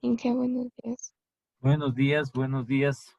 Inge, buenos días. Buenos días, buenos días.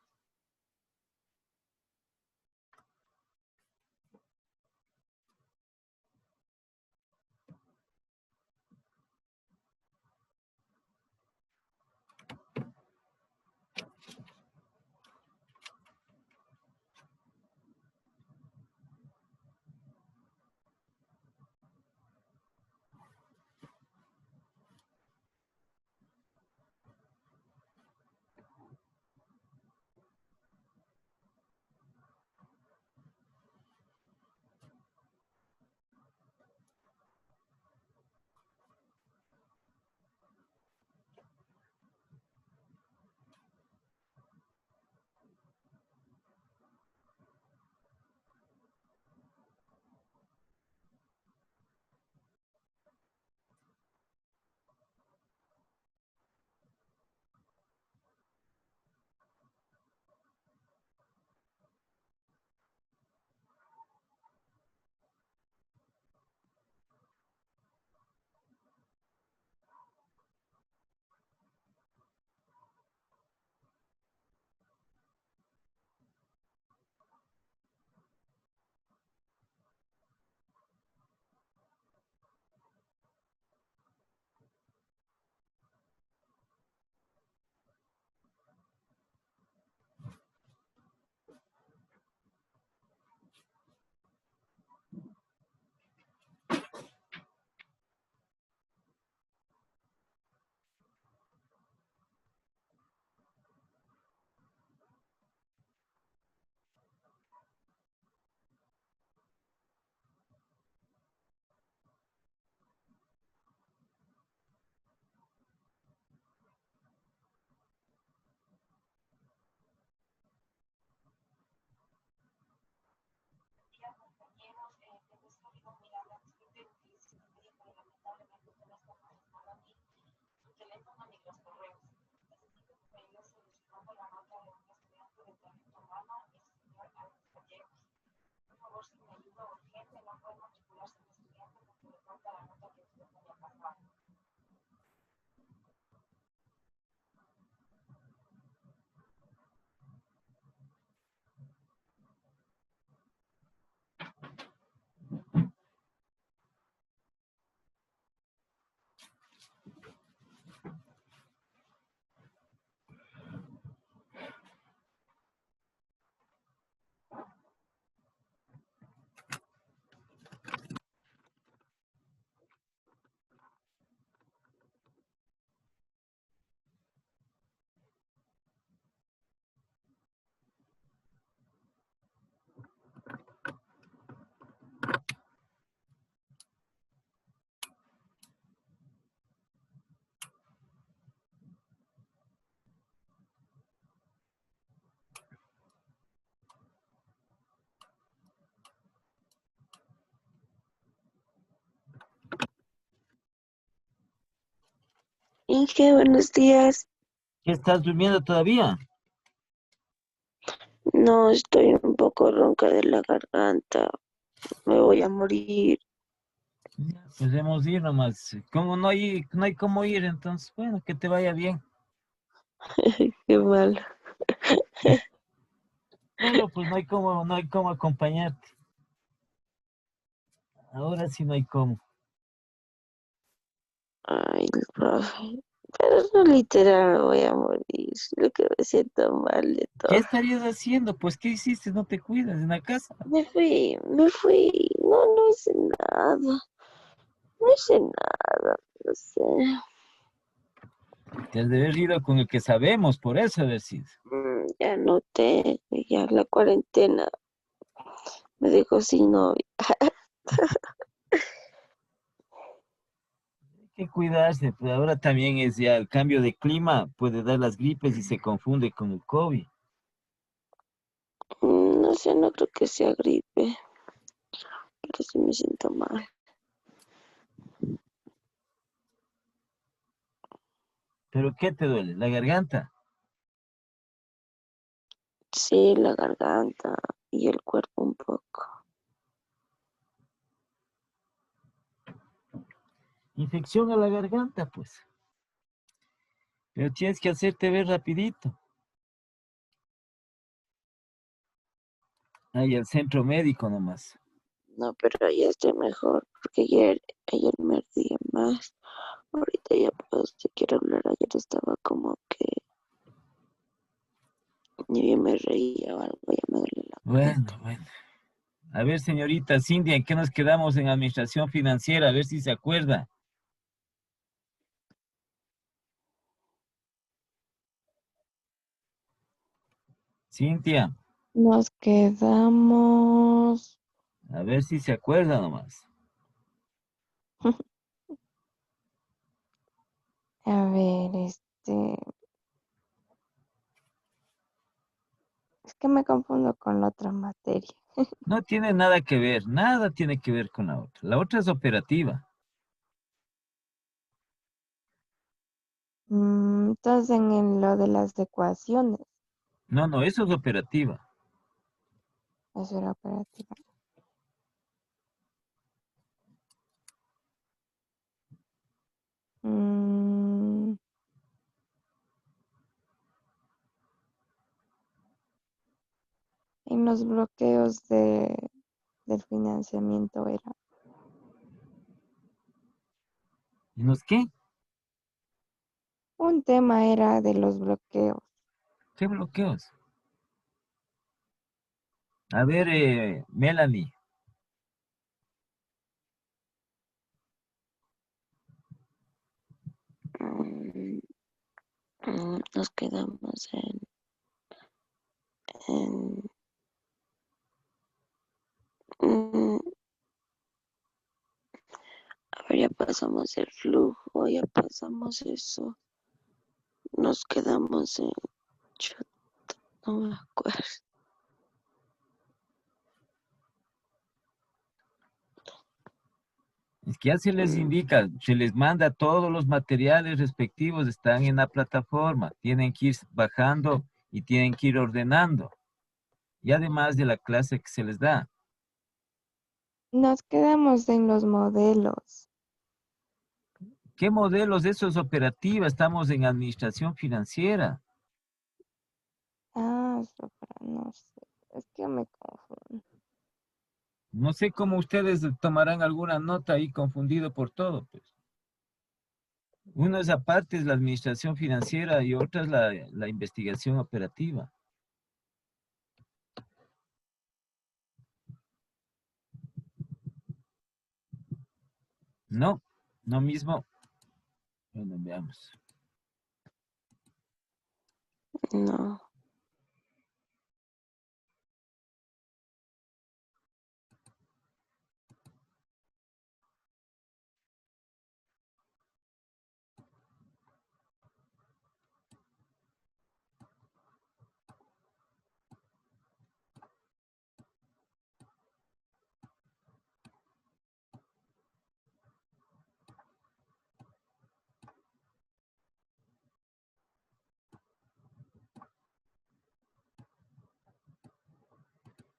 Inge, buenos días. ¿Qué estás durmiendo todavía? No, estoy un poco ronca de la garganta. Me voy a morir. Ya, podemos ir nomás. Como no hay cómo ir, entonces, bueno, que te vaya bien. Qué mal. Bueno, pues no hay cómo acompañarte. Ahora sí no hay cómo. Ay, profe. Pero no literal me voy a morir. Lo que me siento mal de ¿Qué todo. estarías haciendo? Pues, ¿qué hiciste? ¿No te cuidas en la casa? Me fui. No, no hice nada. No hice nada. No sé. Te has de haber ido con el que sabemos, por eso haber sido. Ya noté. Ya la cuarentena me dejó sin novia. Hay que cuidarse, pues ahora también es ya el cambio de clima, puede dar las gripes y se confunde con el COVID. No sé, no creo que sea gripe. Pero sí me siento mal. ¿Pero qué te duele? ¿La garganta? Sí, la garganta y el cuerpo un poco. Infección a la garganta, pues. Pero tienes que hacerte ver rapidito. Ahí al centro médico nomás. No, pero ya estoy mejor, porque ayer me ardía más. Ahorita ya pues te quiero hablar. Ayer estaba como que ni bien me reía o algo, ya me duele la Bueno, cuenta. bueno. A ver, señorita Cindy, ¿en qué nos quedamos en administración financiera? A ver si se acuerda. Cintia, Nos quedamos. a ver si se acuerda nomás. A ver, es que me confundo con la otra materia. No tiene nada que ver, nada tiene que ver con la otra. La otra es operativa. Entonces, lo de las ecuaciones, No, no, eso es operativa. eso era operativa. Mm, en los bloqueos del financiamiento era. ¿Y nos qué? Un tema era de los bloqueos. ¿Qué bloqueos? A ver, Melanie, Mm, nos quedamos en mm, a ver, ya pasamos el flujo, ya pasamos eso. Nos quedamos en. Chuta, no me acuerdo. es que ya se les Mm, indica, se les manda todos los materiales respectivos, están en la plataforma, tienen que ir bajando y tienen que ir ordenando. Y además de la clase que se les da. Nos quedamos en los modelos. ¿Qué modelos? Eso es operativa, estamos en administración financiera. Ah, no sé. Es que me confundo. No sé cómo ustedes tomarán alguna nota ahí confundido por todo, pues. Una es aparte es la administración financiera y otra es la investigación operativa. No, no mismo. Bueno, veamos. No.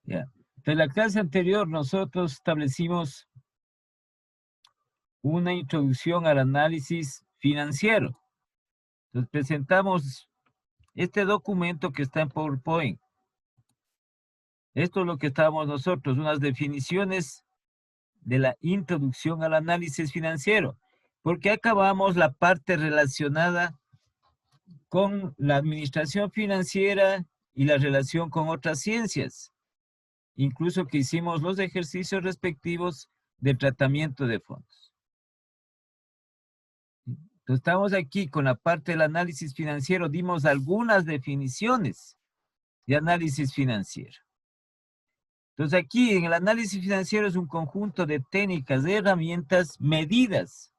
Ya. En la clase anterior nosotros establecimos una introducción al análisis financiero. Entonces presentamos este documento que está en PowerPoint. Esto es lo que estábamos nosotros, unas definiciones de la introducción al análisis financiero, porque acabamos la parte relacionada con la administración financiera y la relación con otras ciencias, incluso que hicimos los ejercicios respectivos de tratamiento de fondos. Entonces, estamos aquí con la parte del análisis financiero, dimos algunas definiciones de análisis financiero. Entonces aquí en el análisis financiero es un conjunto de técnicas, de herramientas, medidas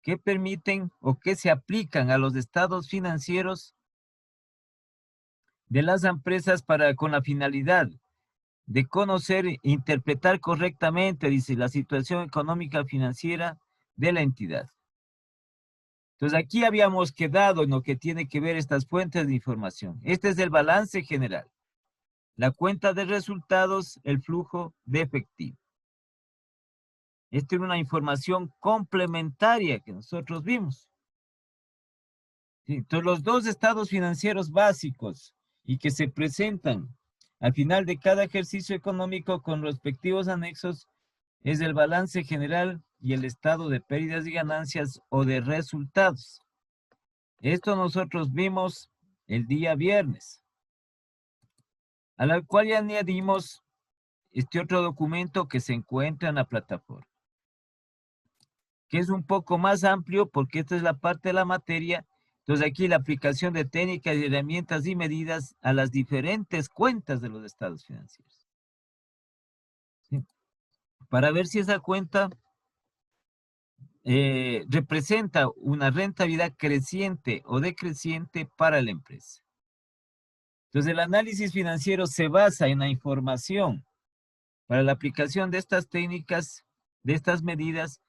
que permiten o que se aplican a los estados financieros de las empresas con la finalidad de conocer e interpretar correctamente, dice, la situación económica financiera de la entidad. Entonces aquí habíamos quedado en lo que tiene que ver estas fuentes de información. Este es el balance general, la cuenta de resultados, el flujo de efectivo. Esta es una información complementaria que nosotros vimos. ¿sí? Entonces, los dos estados financieros básicos y que se presentan al final de cada ejercicio económico con respectivos anexos es el balance general y el estado de pérdidas y ganancias o de resultados. Esto nosotros vimos el día viernes, a la cual ya añadimos este otro documento que se encuentra en la plataforma, que es un poco más amplio porque esta es la parte de la materia. Entonces aquí la aplicación de técnicas y herramientas y medidas a las diferentes cuentas de los estados financieros. ¿Sí? Para ver si esa cuenta representa una rentabilidad creciente o decreciente para la empresa. Entonces, el análisis financiero se basa en la información para la aplicación de estas técnicas, de estas medidas,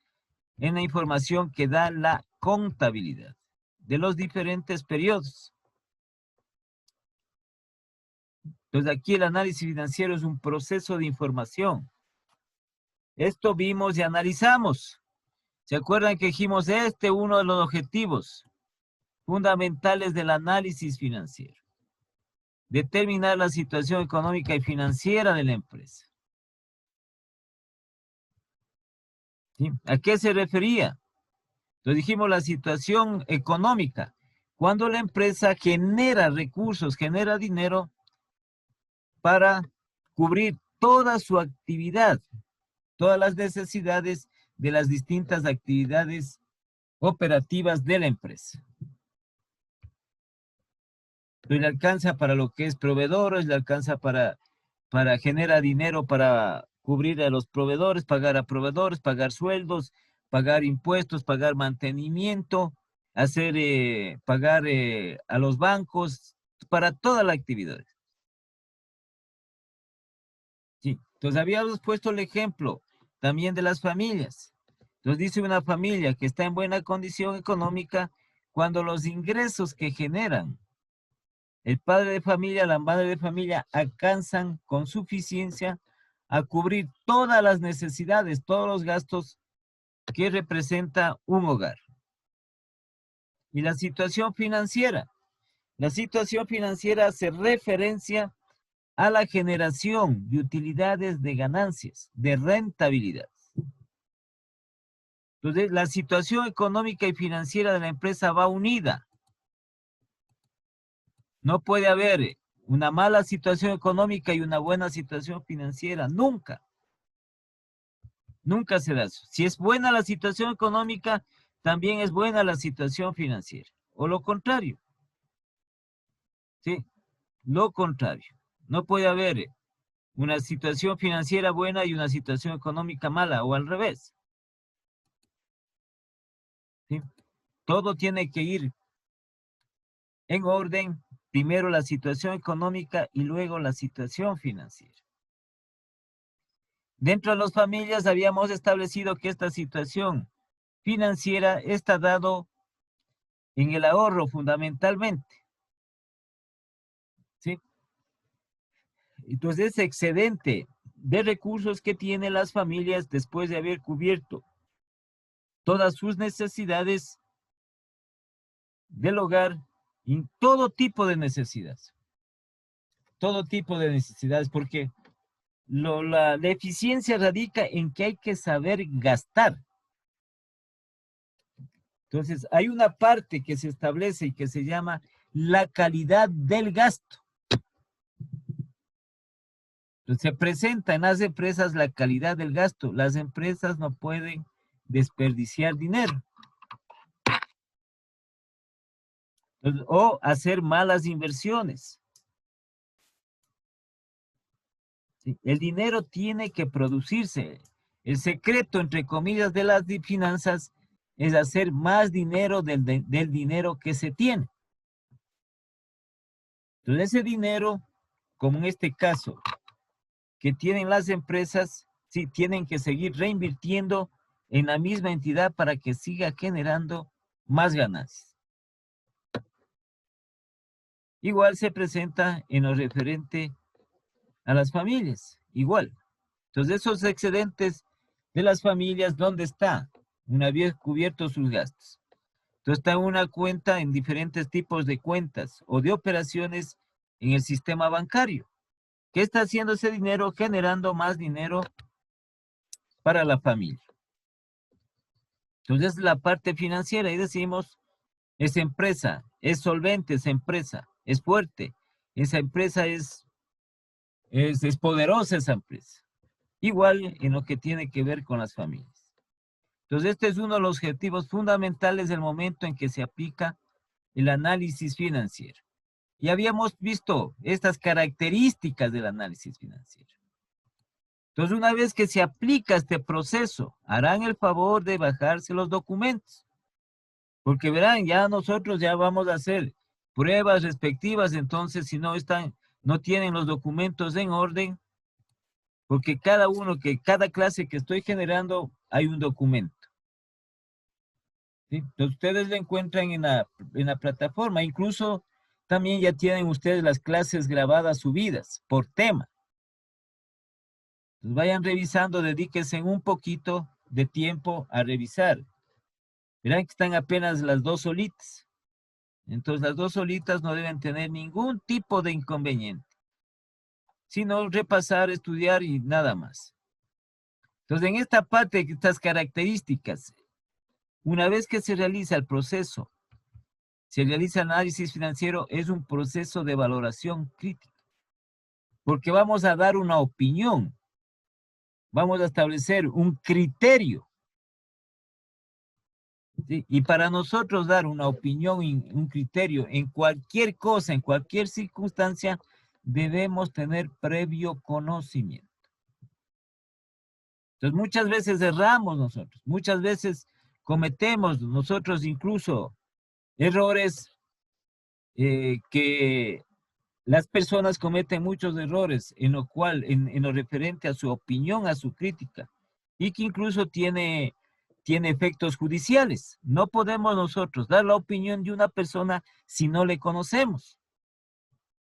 en la información que da la contabilidad de los diferentes periodos. Entonces, aquí el análisis financiero es un proceso de información. Esto vimos y analizamos. ¿Se acuerdan que dijimos uno de los objetivos fundamentales del análisis financiero? Determinar la situación económica y financiera de la empresa. ¿Sí? ¿A qué se refería? Entonces dijimos la situación económica. Cuando la empresa genera recursos, genera dinero para cubrir toda su actividad, todas las necesidades de las distintas actividades operativas de la empresa. Entonces le alcanza para lo que es proveedores, le alcanza para generar dinero para cubrir a los proveedores, pagar sueldos, pagar impuestos, pagar mantenimiento, pagar a los bancos, para toda la actividad. Sí. Entonces habíamos puesto el ejemplo también de las familias. Entonces dice una familia que está en buena condición económica cuando los ingresos que generan el padre de familia, la madre de familia alcanzan con suficiencia a cubrir todas las necesidades, todos los gastos que representa un hogar. Y la situación financiera. La situación financiera hace referencia a la generación de utilidades de ganancias, de rentabilidad. Entonces, la situación económica y financiera de la empresa va unida. No puede haber una mala situación económica y una buena situación financiera, nunca. Nunca se da eso. Si es buena la situación económica, también es buena la situación financiera. O lo contrario. Sí, lo contrario. No puede haber una situación financiera buena y una situación económica mala, o al revés. ¿Sí? Todo tiene que ir en orden. Primero la situación económica y luego la situación financiera. Dentro de las familias habíamos establecido que esta situación financiera está dado en el ahorro fundamentalmente. ¿Sí? Entonces, ese excedente de recursos que tienen las familias después de haber cubierto todas sus necesidades del hogar y todo tipo de necesidades. Todo tipo de necesidades, porque la eficiencia radica en que hay que saber gastar. Entonces, hay una parte que se establece y que se llama la calidad del gasto. Entonces, se presenta en las empresas la calidad del gasto. Las empresas no pueden desperdiciar dinero. O hacer malas inversiones. ¿Sí? El dinero tiene que producirse. El secreto, entre comillas, de las finanzas es hacer más dinero del dinero que se tiene. Entonces, ese dinero, como en este caso, que tienen las empresas, sí, tienen que seguir reinvirtiendo en la misma entidad para que siga generando más ganancias. Igual se presenta en lo referente a las familias, igual. Entonces, esos excedentes de las familias, ¿dónde está? Una vez cubiertos sus gastos. Entonces está una cuenta en diferentes tipos de cuentas o de operaciones en el sistema bancario. ¿Qué está haciendo ese dinero? Generando más dinero para la familia. Entonces la parte financiera y decimos, es empresa, es solvente esa empresa, es fuerte, esa empresa es poderosa esa empresa. Igual en lo que tiene que ver con las familias. Entonces este es uno de los objetivos fundamentales del momento en que se aplica el análisis financiero. Y habíamos visto estas características del análisis financiero. Entonces, una vez que se aplica este proceso, harán el favor de bajarse los documentos. Porque verán, ya nosotros ya vamos a hacer pruebas respectivas, entonces si no están, no tienen los documentos en orden, porque cada clase que estoy generando hay un documento. ¿Sí? Entonces ustedes lo encuentran en la plataforma, incluso también ya tienen ustedes las clases grabadas subidas por tema. Entonces vayan revisando, dedíquense un poquito de tiempo a revisar. Verán que están apenas las 2 solitas. Entonces las 2 solitas no deben tener ningún tipo de inconveniente, sino repasar, estudiar y nada más. Entonces en esta parte, estas características, una vez que se realiza el proceso, se realiza análisis financiero, es un proceso de valoración crítica, porque vamos a dar una opinión, vamos a establecer un criterio. ¿Sí? Y para nosotros dar una opinión y un criterio en cualquier cosa, en cualquier circunstancia, debemos tener previo conocimiento. Entonces muchas veces erramos nosotros, muchas veces cometemos nosotros incluso errores que las personas cometen muchos errores en lo referente a su opinión, a su crítica, y que incluso tiene efectos judiciales. No podemos nosotros dar la opinión de una persona si no le conocemos,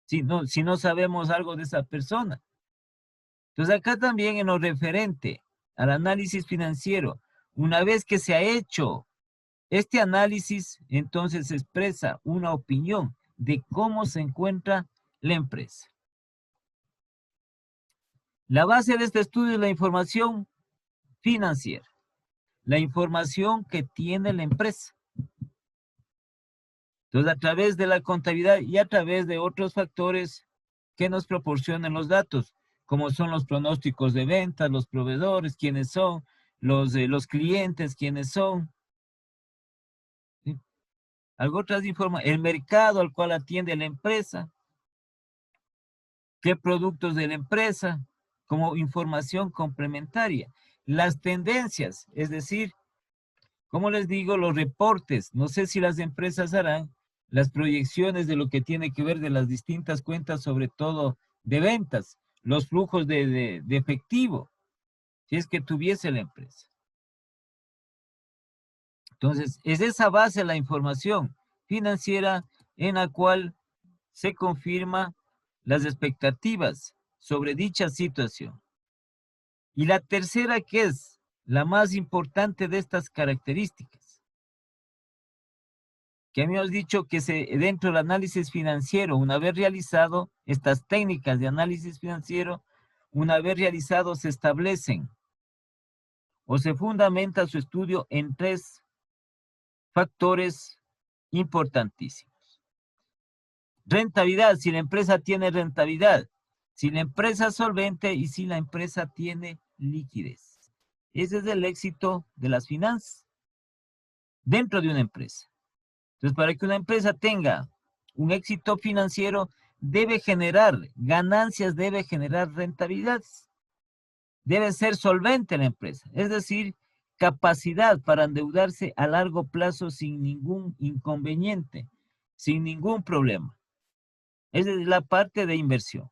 si no sabemos algo de esa persona. Entonces acá también en lo referente al análisis financiero, una vez que se ha hecho este análisis, entonces se expresa una opinión de cómo se encuentra la empresa. La base de este estudio es la información financiera, la información que tiene la empresa. Entonces, a través de la contabilidad y a través de otros factores que nos proporcionan los datos, como son los pronósticos de ventas, los proveedores, quiénes son, los clientes, quiénes son. ¿Sí? Algo otras informaciones, el mercado al cual atiende la empresa, qué productos de la empresa, como información complementaria. Las tendencias, es decir, como les digo, los reportes, no sé si las empresas harán las proyecciones de lo que tiene que ver de las distintas cuentas, sobre todo de ventas, los flujos de efectivo, si es que tuviese la empresa. Entonces, es esa base la información financiera en la cual se confirma las expectativas sobre dicha situación. Y la tercera, que es la más importante de estas características, que habíamos dicho que dentro del análisis financiero, una vez realizado estas técnicas de análisis financiero, una vez realizado se establecen o se fundamenta su estudio en 3 factores importantísimos. Rentabilidad, si la empresa tiene rentabilidad, si la empresa es solvente y si la empresa tiene liquidez. Ese es el éxito de las finanzas dentro de una empresa. Entonces, para que una empresa tenga un éxito financiero, debe generar ganancias, debe generar rentabilidades. Debe ser solvente la empresa, es decir, capacidad para endeudarse a largo plazo sin ningún inconveniente, sin ningún problema. Esa es la parte de inversión.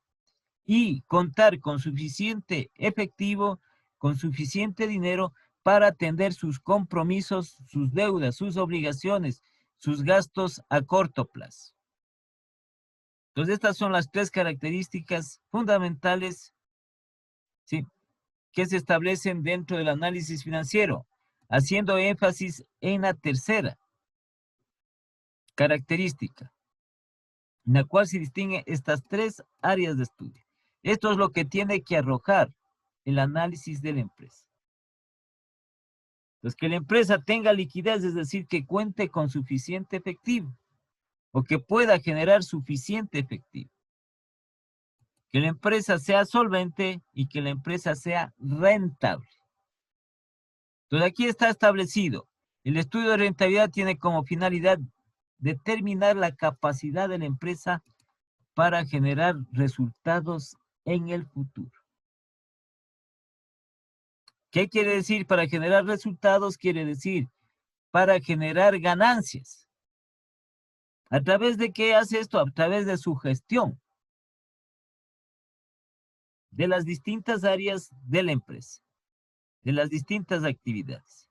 Y contar con suficiente efectivo, con suficiente dinero para atender sus compromisos, sus deudas, sus obligaciones, sus gastos a corto plazo. Entonces, estas son las 3 características fundamentales, ¿sí?, que se establecen dentro del análisis financiero, haciendo énfasis en la tercera, característica, en la cual se distinguen estas tres áreas de estudio. Esto es lo que tiene que arrojar el análisis de la empresa. Entonces, que la empresa tenga liquidez, es decir, que cuente con suficiente efectivo o que pueda generar suficiente efectivo. Que la empresa sea solvente y que la empresa sea rentable. Entonces, aquí está establecido. El estudio de rentabilidad tiene como finalidad determinar la capacidad de la empresa para generar resultados en el futuro. ¿Qué quiere decir para generar resultados? Quiere decir para generar ganancias. ¿A través de qué hace esto? A través de su gestión de las distintas áreas de la empresa, de las distintas actividades.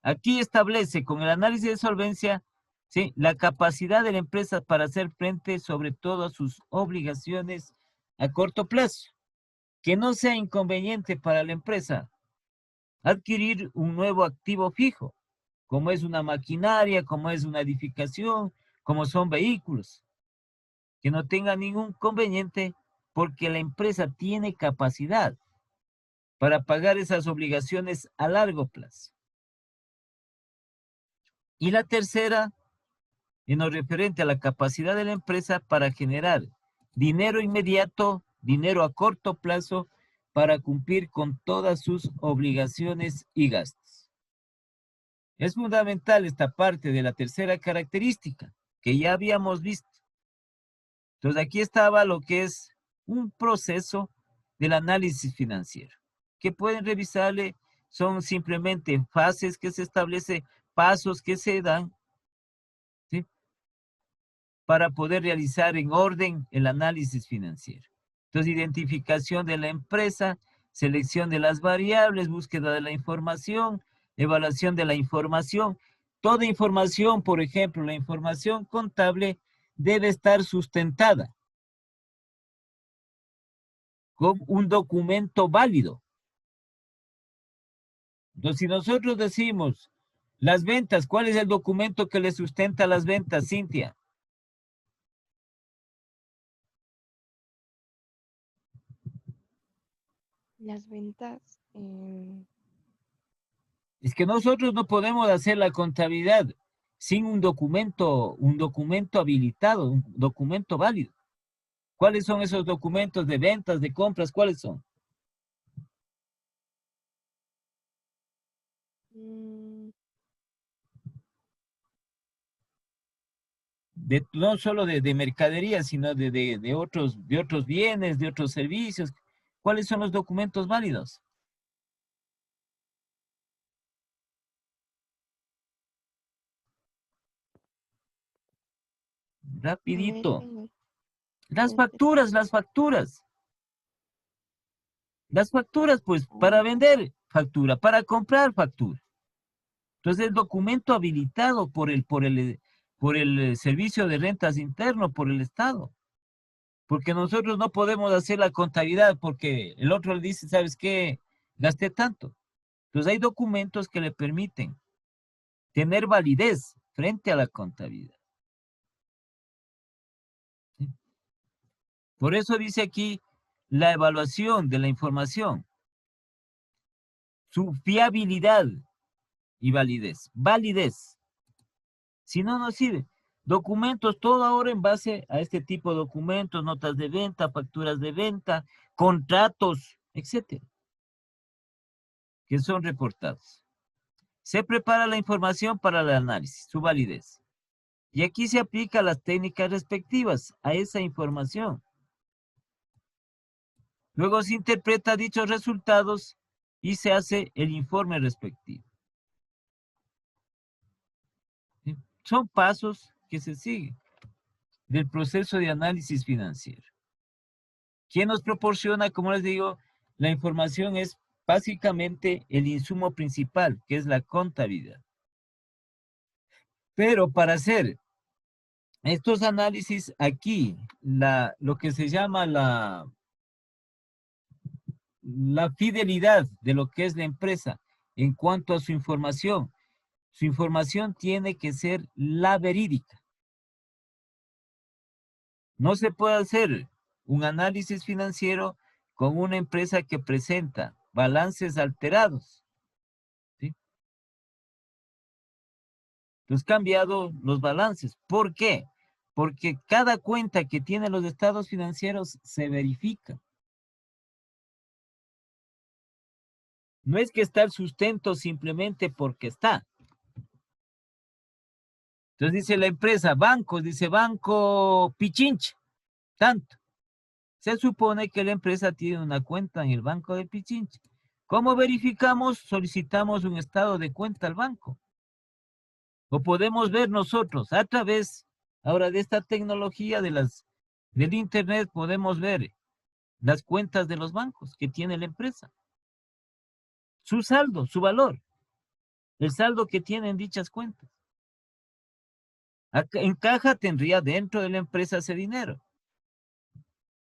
Aquí establece con el análisis de solvencia, ¿sí?, la capacidad de la empresa para hacer frente sobre todo a sus obligaciones a corto plazo. Que no sea inconveniente para la empresa adquirir un nuevo activo fijo, como es una maquinaria, como es una edificación, como son vehículos. Que no tenga ningún inconveniente porque la empresa tiene capacidad para pagar esas obligaciones a largo plazo. Y la tercera, en lo referente a la capacidad de la empresa para generar dinero inmediato, dinero a corto plazo, para cumplir con todas sus obligaciones y gastos. Es fundamental esta parte de la tercera característica que ya habíamos visto. Entonces aquí estaba lo que es un proceso del análisis financiero, que pueden revisarle, son simplemente fases que se establece, pasos que se dan, ¿sí?, para poder realizar en orden el análisis financiero. Entonces, identificación de la empresa, selección de las variables, búsqueda de la información, evaluación de la información. Toda información, por ejemplo, la información contable debe estar sustentada con un documento válido. Entonces, si nosotros decimos las ventas, ¿cuál es el documento que le sustenta las ventas, Cintia? Las ventas, Es que nosotros no podemos hacer la contabilidad sin un documento habilitado, un documento válido. ¿Cuáles son esos documentos de ventas, de compras? ¿Cuáles son? No solo de mercadería, sino de otros bienes, de otros servicios. ¿Cuáles son los documentos válidos? a ver, Rapidito. vengo. Las facturas. Las facturas, pues, para vender factura, para comprar factura. Entonces, el documento habilitado por el Servicio de Rentas Interno, por el Estado. Porque nosotros no podemos hacer la contabilidad porque el otro le dice, ¿sabes qué? Gasté tanto. Entonces, hay documentos que le permiten tener validez frente a la contabilidad. ¿Sí? Por eso dice aquí la evaluación de la información, su fiabilidad y validez. Validez. Si no, no sirve. Documentos, todo ahora en base a este tipo de documentos, notas de venta, facturas de venta, contratos, etcétera, que son reportados. Se prepara la información para el análisis, su validez. Y aquí se aplica las técnicas respectivas a esa información. Luego se interpreta dichos resultados y se hace el informe respectivo. ¿Sí? Son pasos que se siguen del proceso de análisis financiero. ¿Quién nos proporciona? Como les digo, la información es básicamente el insumo principal, que es la contabilidad. Pero para hacer estos análisis aquí, lo que se llama la fidelidad de lo que es la empresa en cuanto a su información tiene que ser la verídica. No se puede hacer un análisis financiero con una empresa que presenta balances alterados. ¿Sí? Entonces, cambiado los balances. ¿Por qué? Porque cada cuenta que tienen los estados financieros se verifica. No es que está el sustento simplemente porque está. Entonces dice la empresa, bancos, dice Banco Pichincha, tanto. Se supone que la empresa tiene una cuenta en el Banco de Pichincha. ¿Cómo verificamos? Solicitamos un estado de cuenta al banco. O podemos ver nosotros a través ahora de esta tecnología del internet, podemos ver las cuentas de los bancos que tiene la empresa. Su saldo, su valor, el saldo que tienen dichas cuentas. En caja tendría dentro de la empresa ese dinero.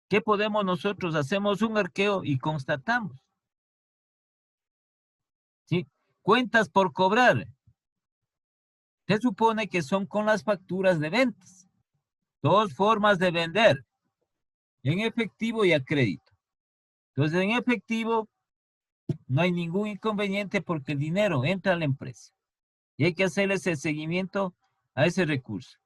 ¿Qué podemos nosotros? Hacemos un arqueo y constatamos. ¿Sí? Cuentas por cobrar. Se supone que son con las facturas de ventas. Dos formas de vender. En efectivo y a crédito. Entonces, en efectivo no hay ningún inconveniente porque el dinero entra a la empresa. Y hay que hacerles el seguimiento a ese recurso.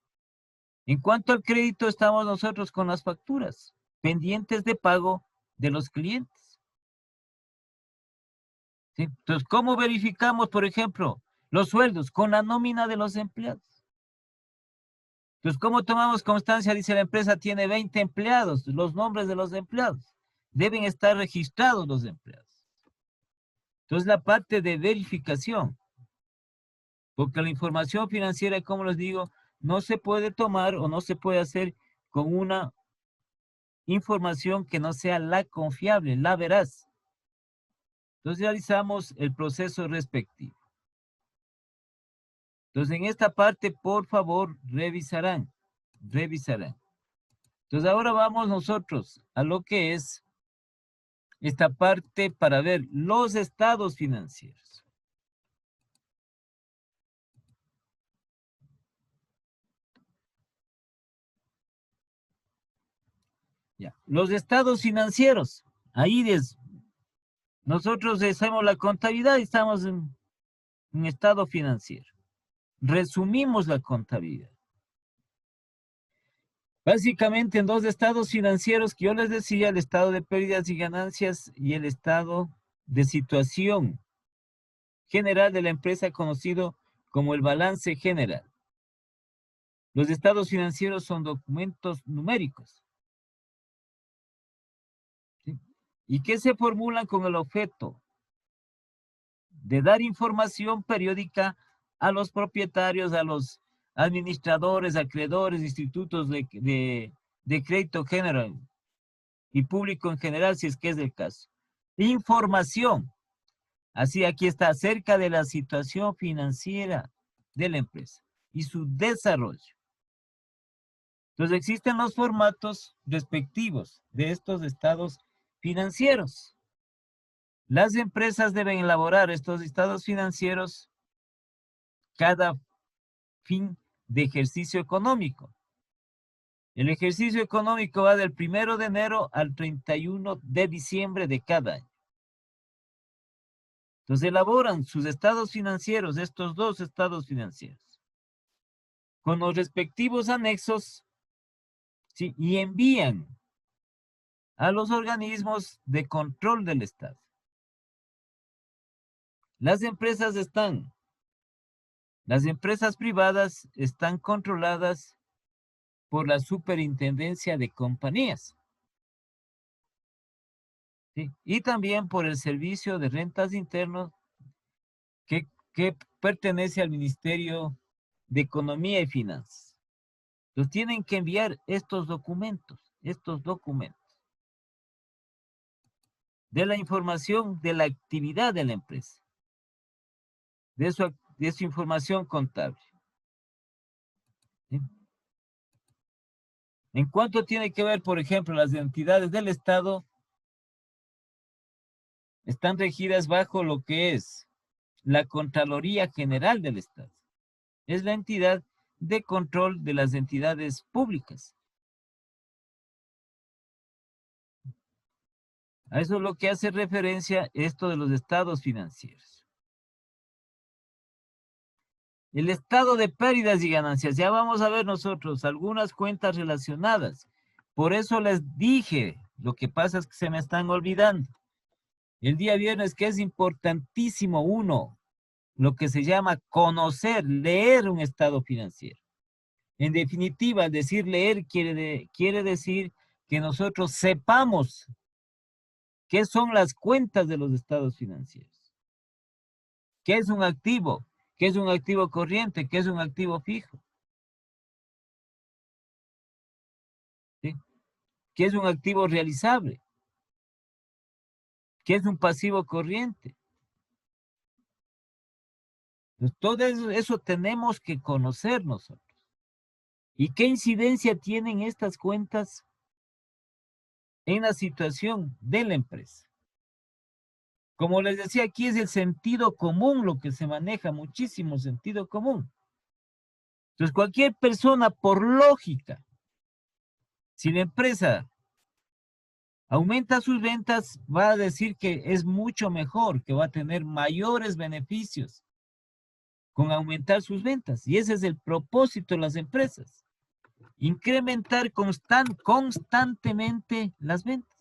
En cuanto al crédito, estamos nosotros con las facturas pendientes de pago de los clientes. ¿Sí? Entonces, ¿cómo verificamos, por ejemplo, los sueldos? Con la nómina de los empleados. Entonces, ¿cómo tomamos constancia? Dice la empresa tiene 20 empleados, los nombres de los empleados. Deben estar registrados los empleados. Entonces, la parte de verificación. Porque la información financiera, como les digo, no se puede tomar o no se puede hacer con una información que no sea la confiable, la veraz. Entonces realizamos el proceso respectivo. Entonces en esta parte, por favor, revisarán. Entonces ahora vamos nosotros a lo que es esta parte para ver los estados financieros. Ya. Los estados financieros. Ahí nosotros hacemos la contabilidad y estamos en estado financiero. Resumimos la contabilidad. Básicamente en dos estados financieros que yo les decía, el estado de pérdidas y ganancias y el estado de situación general de la empresa conocido como el balance general. Los estados financieros son documentos numéricos. ¿Sí? ¿Y que se formulan con el objeto de dar información periódica a los propietarios, a los administradores, acreedores, institutos de crédito general y público en general, si es que es el caso? Información. Así aquí está, acerca de la situación financiera de la empresa y su desarrollo. Entonces existen los formatos respectivos de estos estados financieros. Las empresas deben elaborar estos estados financieros cada fin de ejercicio económico. El ejercicio económico va del 1 de enero al 31 de diciembre de cada año. Entonces elaboran sus estados financieros, estos dos estados financieros, con los respectivos anexos, ¿sí? Y envían a los organismos de control del Estado. Las empresas privadas están controladas por la Superintendencia de Compañías, ¿sí? Y también por el Servicio de Rentas Internas que pertenece al Ministerio de Economía y Finanzas. Entonces tienen que enviar estos documentos de la información de la actividad de la empresa, de su información contable. ¿Sí? En cuanto tiene que ver, por ejemplo, las entidades del Estado, están regidas bajo lo que es la Contraloría General del Estado. Es la entidad de control de las entidades públicas. A eso es lo que hace referencia esto de los estados financieros. El estado de pérdidas y ganancias. Ya vamos a ver nosotros algunas cuentas relacionadas. Por eso les dije, lo que pasa es que se me están olvidando. El día viernes que es importantísimo uno, lo que se llama conocer, leer un estado financiero. En definitiva, al decir leer quiere decir que nosotros sepamos qué son las cuentas de los estados financieros. ¿Qué es un activo? ¿Qué es un activo corriente? ¿Qué es un activo fijo? ¿Sí? ¿Qué es un activo realizable? ¿Qué es un pasivo corriente? Pues todo eso tenemos que conocer nosotros. ¿Y qué incidencia tienen estas cuentas en la situación de la empresa? Como les decía, aquí es el sentido común lo que se maneja, muchísimo sentido común. Entonces, cualquier persona, por lógica, si la empresa aumenta sus ventas, va a decir que es mucho mejor, que va a tener mayores beneficios con aumentar sus ventas. Y ese es el propósito de las empresas. Incrementar constantemente las ventas.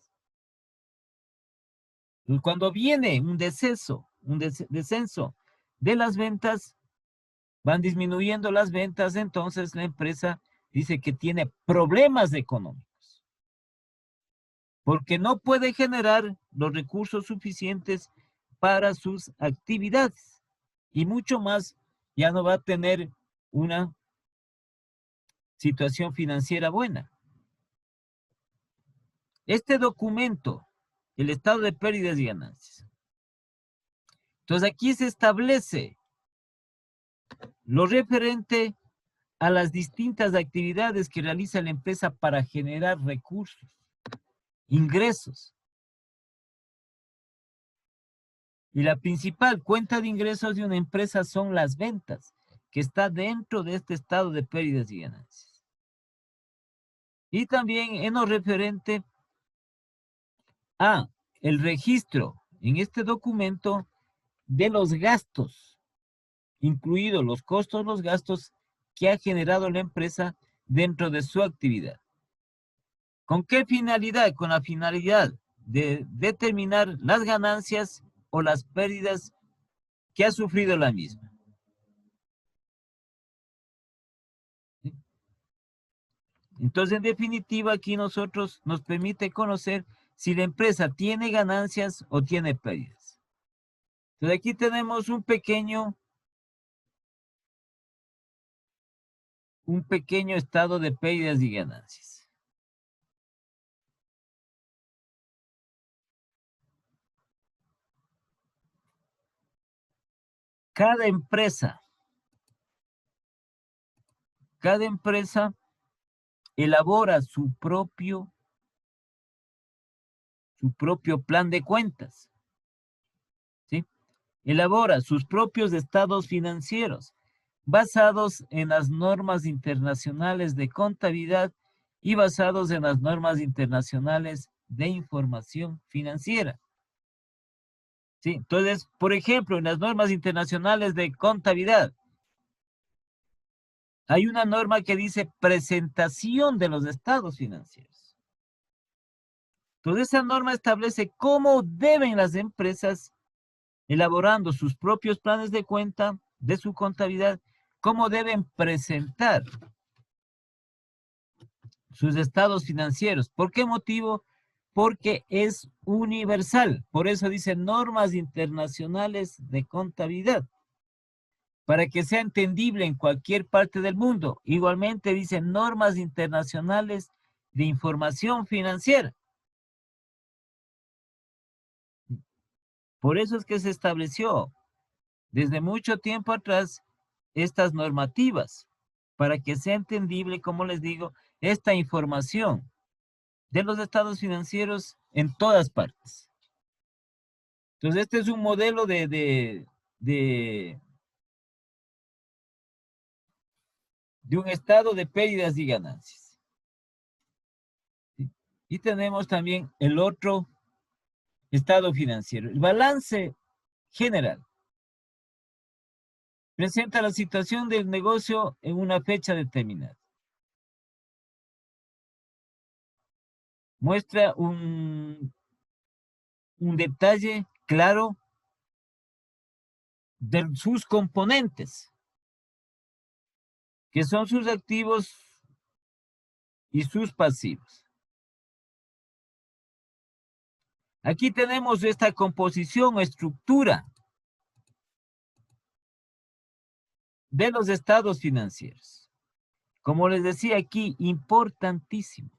Cuando viene un descenso de las ventas, van disminuyendo las ventas, entonces la empresa dice que tiene problemas económicos, porque no puede generar los recursos suficientes para sus actividades, y mucho más, ya no va a tener una situación financiera buena. Este documento, el estado de pérdidas y ganancias. Entonces aquí se establece lo referente a las distintas actividades que realiza la empresa para generar recursos, ingresos. Y la principal cuenta de ingresos de una empresa son las ventas, que está dentro de este estado de pérdidas y ganancias. Y también en lo referente a el registro en este documento de los gastos, incluidos los costos, los gastos que ha generado la empresa dentro de su actividad. ¿Con qué finalidad? Con la finalidad de determinar las ganancias o las pérdidas que ha sufrido la misma. ¿Sí? Entonces, en definitiva, aquí nosotros nos permite conocer si la empresa tiene ganancias o tiene pérdidas. Entonces, aquí tenemos un pequeño estado de pérdidas y ganancias. Cada empresa elabora su propio plan de cuentas, ¿sí? Elabora sus propios estados financieros basados en las normas internacionales de contabilidad y basados en las normas internacionales de información financiera. ¿Sí? Entonces, por ejemplo, en las normas internacionales de contabilidad, hay una norma que dice presentación de los estados financieros. Entonces, esa norma establece cómo deben las empresas, elaborando sus propios planes de cuenta de su contabilidad, cómo deben presentar sus estados financieros. ¿Por qué motivo? Porque es universal. Por eso dice normas internacionales de contabilidad, para que sea entendible en cualquier parte del mundo. Igualmente dice normas internacionales de información financiera. Por eso es que se estableció desde mucho tiempo atrás estas normativas, para que sea entendible, como les digo, esta información de los estados financieros en todas partes. Entonces, este es un modelo de un estado de pérdidas y ganancias. ¿Sí? Y tenemos también el otro Estado financiero. El balance general presenta la situación del negocio en una fecha determinada. Muestra un detalle claro de sus componentes, que son sus activos y sus pasivos. Aquí tenemos esta composición o estructura de los estados financieros. Como les decía aquí, importantísimo.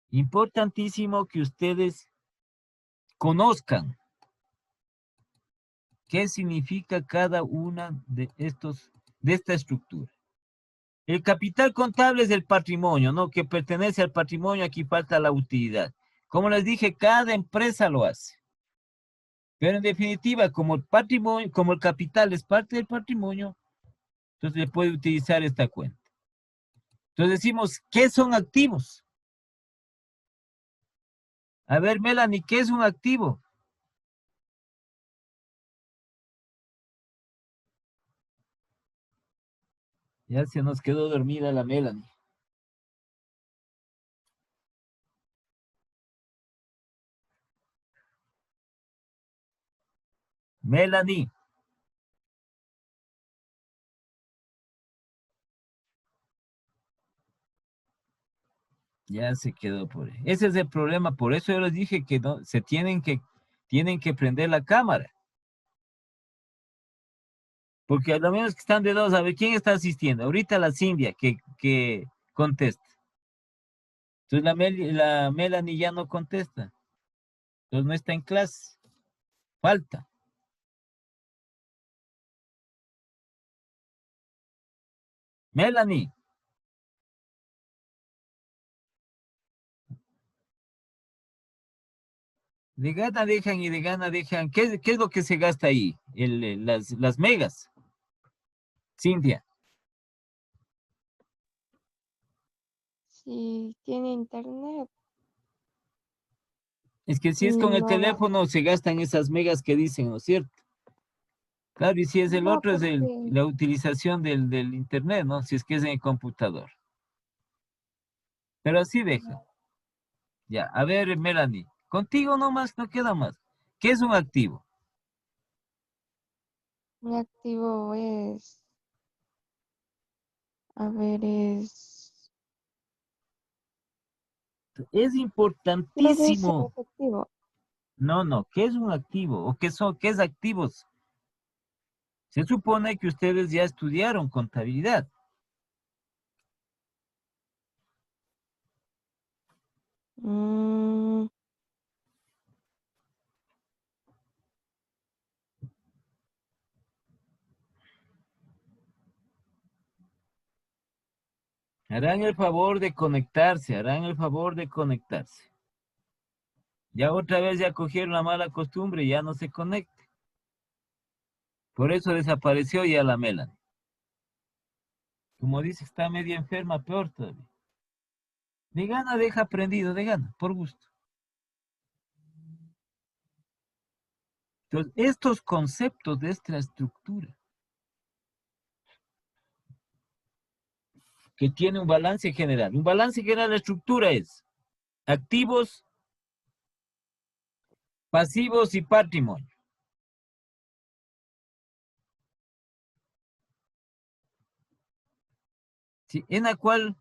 Importantísimo que ustedes conozcan qué significa cada una de esta estructura. El capital contable es el patrimonio, ¿no? Que pertenece al patrimonio, aquí falta la utilidad. Como les dije, cada empresa lo hace. Pero en definitiva, como el patrimonio, como el capital es parte del patrimonio, entonces le puede utilizar esta cuenta. Entonces decimos, ¿qué son activos? A ver, Melanie, ¿qué es un activo? Ya se nos quedó dormida la Melanie. Melanie. Ya se quedó por ahí. Ese es el problema. Por eso yo les dije que no, tienen que prender la cámara. Porque a lo menos que están de dos, a ver, ¿quién está asistiendo? Ahorita la Cindia que contesta. Entonces la Melanie ya no contesta. Entonces no está en clase. Falta. Melanie. De gana dejan y de gana dejan. ¿Qué es lo que se gasta ahí? Las megas. Cintia. Si tiene internet, Es que si es con el no va. teléfono se gastan esas megas que dicen, ¿no es cierto? Claro, y si es el No, otro, es porque la utilización del internet, ¿no? Si es que es en el computador. Pero así deja. Ya, a ver, Melanie, contigo nomás, no queda más. ¿Qué es un activo? un activo es, a ver, es, Es creo que es importantísimo. efectivo. No, ¿qué es un activo? ¿O qué es activos? Se supone que ustedes ya estudiaron contabilidad. Mm, Harán el favor de conectarse, harán el favor de conectarse. Ya otra vez ya cogieron la mala costumbre y ya no se conecta. Por eso desapareció ya la Melanie. Como dice, está media enferma, peor todavía. De gana deja aprendido, de gana, por gusto. Entonces, estos conceptos de esta estructura, que tiene un balance general. Un balance general de estructura es activos, pasivos y patrimonio. ¿Sí? En la cual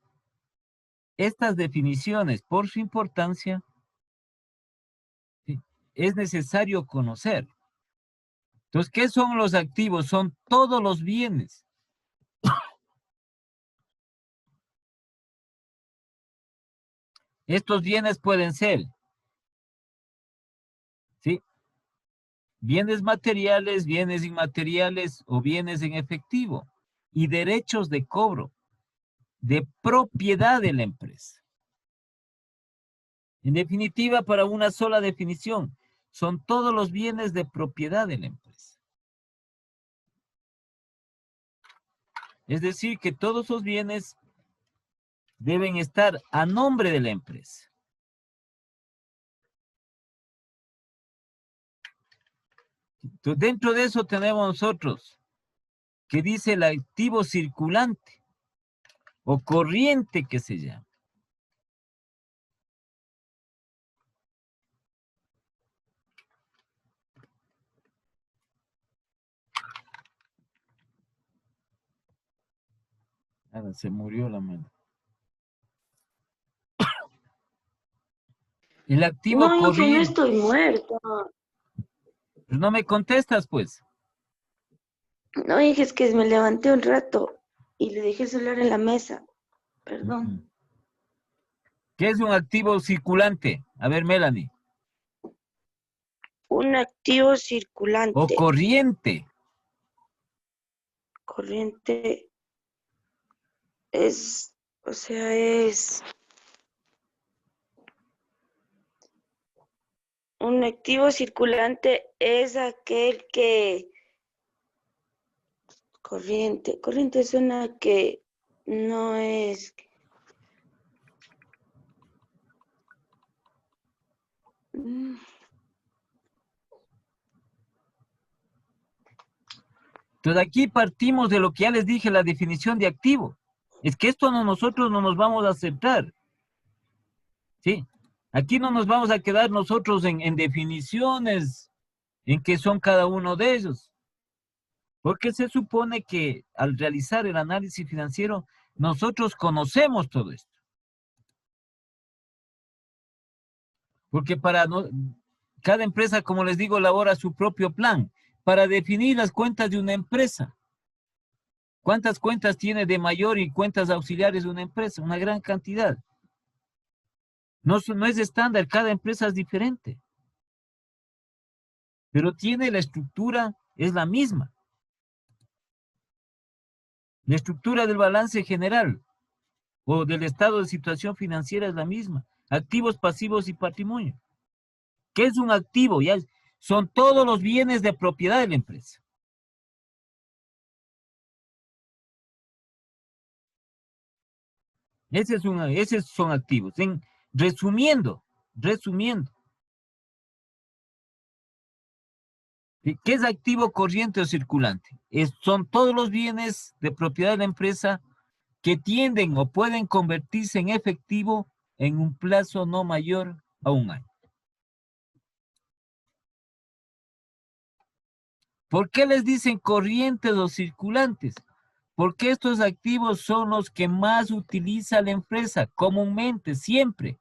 estas definiciones, por su importancia, ¿sí?, es necesario conocer. Entonces, ¿qué son los activos? Son todos los bienes. Estos bienes pueden ser, ¿sí?, bienes materiales, bienes inmateriales o bienes en efectivo y derechos de cobro de propiedad de la empresa. En definitiva, para una sola definición, son todos los bienes de propiedad de la empresa. Es decir, que todos esos bienes deben estar a nombre de la empresa. Entonces, dentro de eso tenemos nosotros, que dice el activo circulante o corriente que se llama. Ahora se murió la mano. El activo No, hijo, no corriente. estoy muerta. No me contestas, pues. No, hija, es que me levanté un rato y le dejé el celular en la mesa. Perdón. ¿Qué es un activo circulante? A ver, Melanie. Un activo O circulante. corriente. Corriente es, o sea, es un activo circulante es aquel que corriente es una que no es Entonces aquí partimos de lo que ya les dije, la definición de activo. Es que esto nosotros no nos vamos a aceptar. ¿Sí? Aquí no nos vamos a quedar nosotros en definiciones, en qué son cada uno de ellos. Porque se supone que al realizar el análisis financiero, nosotros conocemos todo esto. Porque cada empresa, como les digo, elabora su propio plan para definir las cuentas de una empresa. ¿Cuántas cuentas tiene de mayor y cuentas auxiliares de una empresa? Una gran cantidad. No es estándar, cada empresa es diferente. Pero tiene la estructura, es la misma. La estructura del balance general o del estado de situación financiera es la misma. Activos, pasivos y patrimonio. ¿Qué es un activo? Son todos los bienes de propiedad de la empresa. Esos son activos. Resumiendo, ¿qué es activo corriente o circulante? Son todos los bienes de propiedad de la empresa que tienden o pueden convertirse en efectivo en un plazo no mayor a un año. ¿Por qué les dicen corrientes o circulantes? Porque estos activos son los que más utiliza la empresa comúnmente, siempre.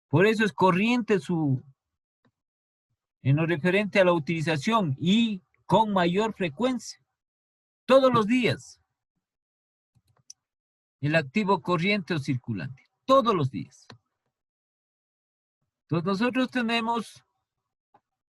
Por eso es corriente en lo referente a la utilización y con mayor frecuencia. Todos los días. El activo corriente o circulante. Todos los días. Entonces nosotros tenemos